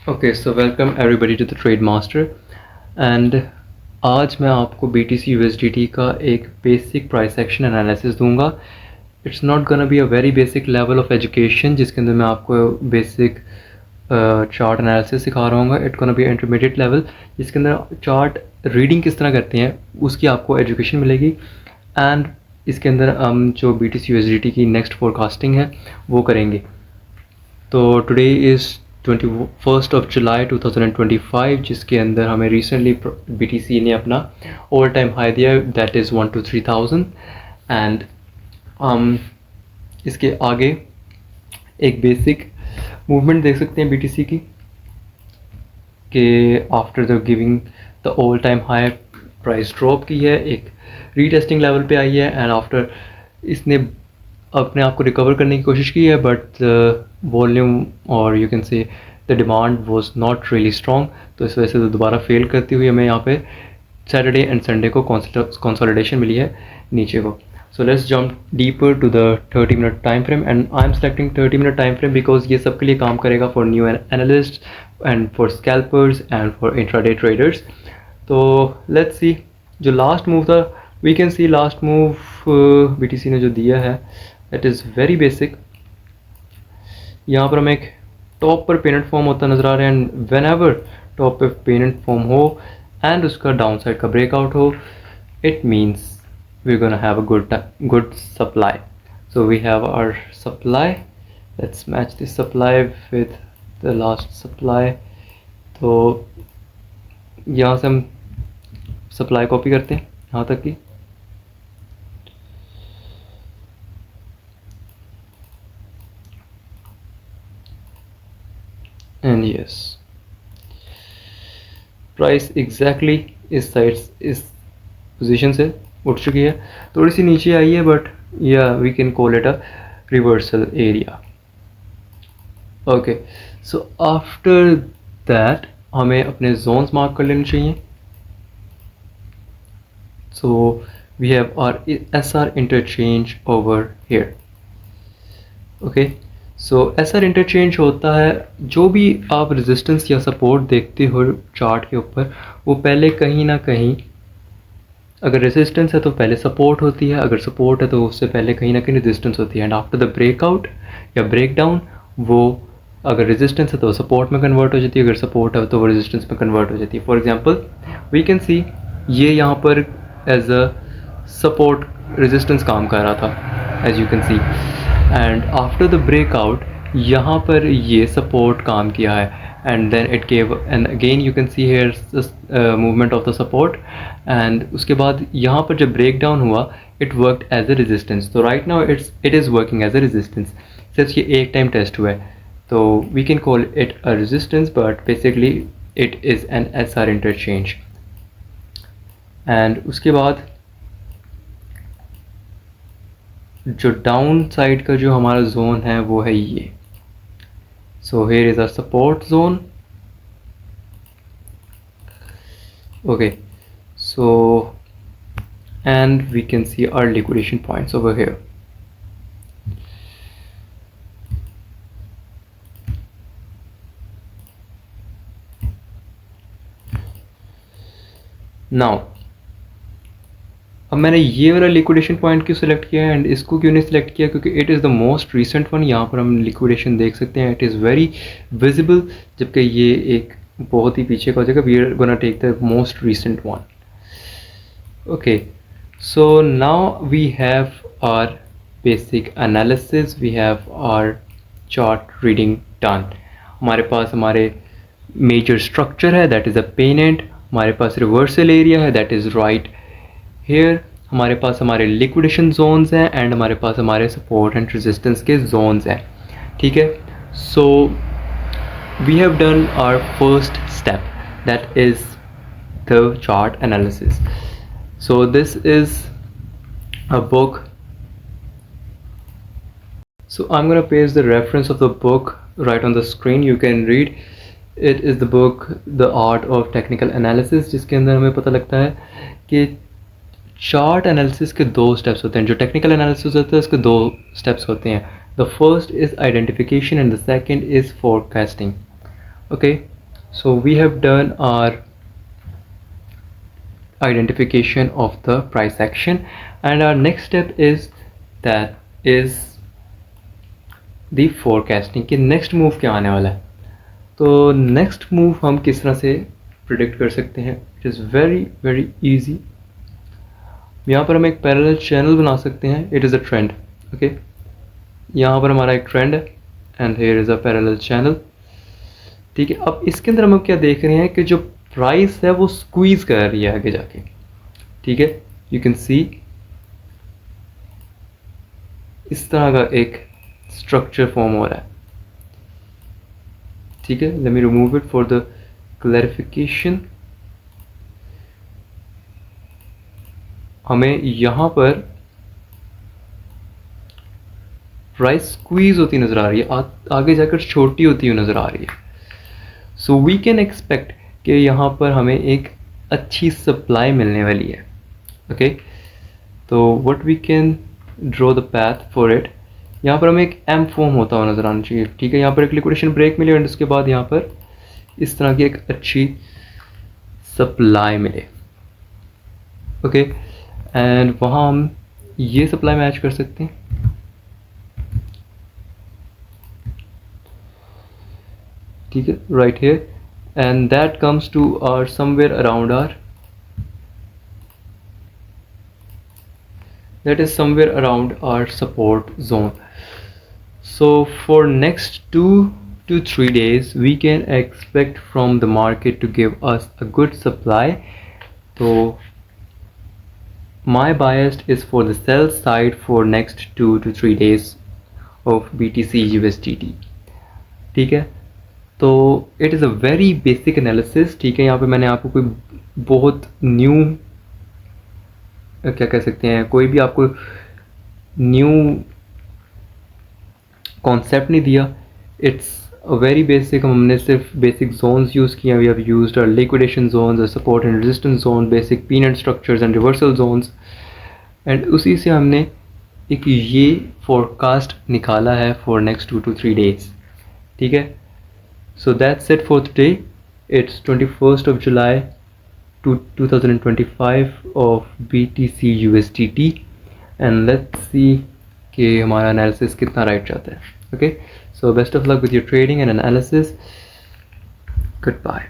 Okay so welcome everybody to the trade master and आज मैं आपको BTC USDT का एक बेसिक प्राइस एक्शन एनालिसिस दूंगा. It's not gonna be a very basic level of education जिसके अंदर मैं आपको बेसिक चार्ट एनालिसिस सिखा रहा हूँ. It gonna be intermediate level जिसके अंदर चार्ट रीडिंग किस तरह करते हैं उसकी आपको एजुकेशन मिलेगी. एंड इसके अंदर हम जो BTC USDT की नेक्स्ट फोरकास्टिंग है वो करेंगे. तो टुडे इज़ 21 जुलाई 2025 जिसके अंदर हमें रिसेंटली BTC ने अपना ऑल टाइम हाई दिया, दैट इज़ 123,000. एंड हम इसके आगे एक बेसिक मूवमेंट देख सकते हैं BTC की कि after the giving the all time high price drop की है, एक रीटेस्टिंग लेवल पे आई है एंड आफ्टर इसने अपने आप को रिकवर करने की कोशिश की है, बट वॉल्यूम और you can say the demand was not really strong. तो इस वजह से दोबारा फेल करती हुई हमें यहाँ पे सैटरडे एंड संडे को कंसोलिडेशन मिली है नीचे को. So let's jump deeper to the 30 minute time frame and I am selecting 30 minute time frame because ये सबके लिए काम करेगा for new analyst and for scalpers and for intraday traders. तो लेट्स सी जो लास्ट मूव था, we can see last move BTC ने जो दिया है दैट इज़ वेरी बेसिक. यहाँ पर हमें एक टॉप पर पेनेंट फॉर्म होता नज़र आ रहा है एंड वेन एवर टॉप पे पेनेंट फॉर्म हो एंड उसका डाउन साइड का ब्रेकआउट हो, it means we gonna have a good supply. So we have our supply, let's match this supply with the last supply. तो यहाँ से हम supply copy करते हैं यहाँ तक की. एंड यस, प्राइस एग्जैक्टली इस साइड इस पोजीशन से उठ चुकी है, थोड़ी सी नीचे आई है बट या we can call it a reversal area. Okay, so after that हमें अपने जोन्स मार्क कर लेने चाहिए. So we have our SR interchange over here. Okay, so SR interchange होता है जो भी आप रेजिस्टेंस या सपोर्ट देखते हो चार्ट के ऊपर, वो पहले कहीं ना कहीं, अगर रेजिस्टेंस है तो पहले सपोर्ट होती है, अगर सपोर्ट है तो उससे पहले कहीं ना कहीं रेजिस्टेंस होती है. एंड आफ्टर द ब्रेकआउट या ब्रेकडाउन वो अगर रेजिस्टेंस है तो सपोर्ट में कन्वर्ट हो जाती है, अगर सपोर्ट है तो वो रेजिस्टेंस में कन्वर्ट हो जाती है. For example we can see ये यहाँ पर एज अ सपोर्ट रेजिस्टेंस काम कर रहा था as you can see, and after the breakout यहाँ पर ये सपोर्ट काम किया है and then it gave, and again you can see here this movement of the support, and उसके बाद यहाँ पर जब break down हुआ it worked as a resistance. तो right now it is working as a resistance. सिर्फ ये एक टाइम टेस्ट हुआ है तो we can call it a resistance, but basically it is an SR interchange. and उसके बाद जो डाउन साइड का जो हमारा जोन है वो है ये. So here is our support zone. Okay, so and we can see our liquidation points over here. Now अब मैंने ये वाला लिक्विडेशन पॉइंट क्यों सिलेक्ट किया है एंड इसको क्यों नहीं सिलेक्ट किया, क्योंकि it is the most recent one. यहाँ पर हम लिक्विडेशन देख सकते हैं, इट इज़ वेरी विजिबल, जबकि ये एक बहुत ही पीछे का हो जाएगा. We are gonna take the most recent one. Okay, so now we have our basic analysis, we have our chart reading done. हमारे पास हमारे मेजर स्ट्रक्चर है दैट इज़ अ पेनेंट, हमारे पास रिवर्सल एरिया है दैट इज़ राइट हेयर, हमारे पास हमारे लिक्विडेशन जोन्स हैं एंड हमारे पास हमारे सपोर्ट एंड रेजिस्टेंस के जोन्स हैं. ठीक है, so we have done our first step that is the chart analysis. So this is a book. So I'm going to paste the reference of the book right on the screen. You can read. It is the book The Art of Technical Analysis, जिसके अंदर हमें पता लगता है कि chart analysis के दो steps होते हैं. जो टेक्निकल एनालिसिस होता है उसके दो स्टेप्स होते हैं. The first is identification and the second is forecasting. Okay, So we have done our identification of the price action, and our next step is the forecasting कि next move क्या आने वाला है. तो next move हम किस तरह से predict कर सकते हैं. It is very easy. यहाँ पर हम एक पैरेलल चैनल बना सकते हैं. It is a trend. Okay, यहाँ पर हमारा एक ट्रेंड है and here is a parallel channel. ठीक है, अब इसके अंदर हम क्या देख रहे हैं कि जो प्राइस है वो स्क्वीज कर रही है आगे जाके. ठीक है, यू कैन सी इस तरह का एक स्ट्रक्चर फॉर्म हो रहा है. ठीक है, let me remove it for the clarification. हमें यहाँ पर प्राइस स्क्वीज होती नज़र आ रही है, आगे जाकर छोटी होती हुई नज़र आ रही है. सो वी कैन एक्सपेक्ट कि यहाँ पर हमें एक अच्छी सप्लाई मिलने वाली है. ओके, तो what we can draw the path for it. यहाँ पर हमें एक एम फॉर्म होता हुआ नज़र आना चाहिए. ठीक है, यहाँ पर एक लिक्विडेशन ब्रेक मिले और उसके बाद यहाँ पर इस तरह की एक अच्छी सप्लाई मिले. ओके, एंड वहाँ हम ये सप्लाई मैच कर सकते हैं. ठीक है, right here, and that comes to our somewhere around our, that is somewhere around our support zone. So for next 2 to 3 days we can expect from the market to give us a good supply. So my bias is for the sell side for next 2 to 3 days of BTC USDT. ठीक है, तो it is a very basic analysis. ठीक है, यहाँ पे मैंने आपको कोई बहुत न्यू क्या कह सकते हैं, कोई भी आपको न्यू कॉन्सेप्ट नहीं दिया. It's a very basic. हमने सिर्फ बेसिक जोन्स यूज़ किए. We have used our liquidation zones, और support and resistance zone, basic peanut structures and reversal zones, and उसी से हमने एक ये फोरकास्ट निकाला है फॉर नेक्स्ट 2 to 3 days. ठीक है, so that's it for today. It's 21st of July 2025 of BTC USDT, and let's see कि हमारा एनालिसिस कितना राइट जाता है. Okay, so best of luck with your trading and analysis. Good bye.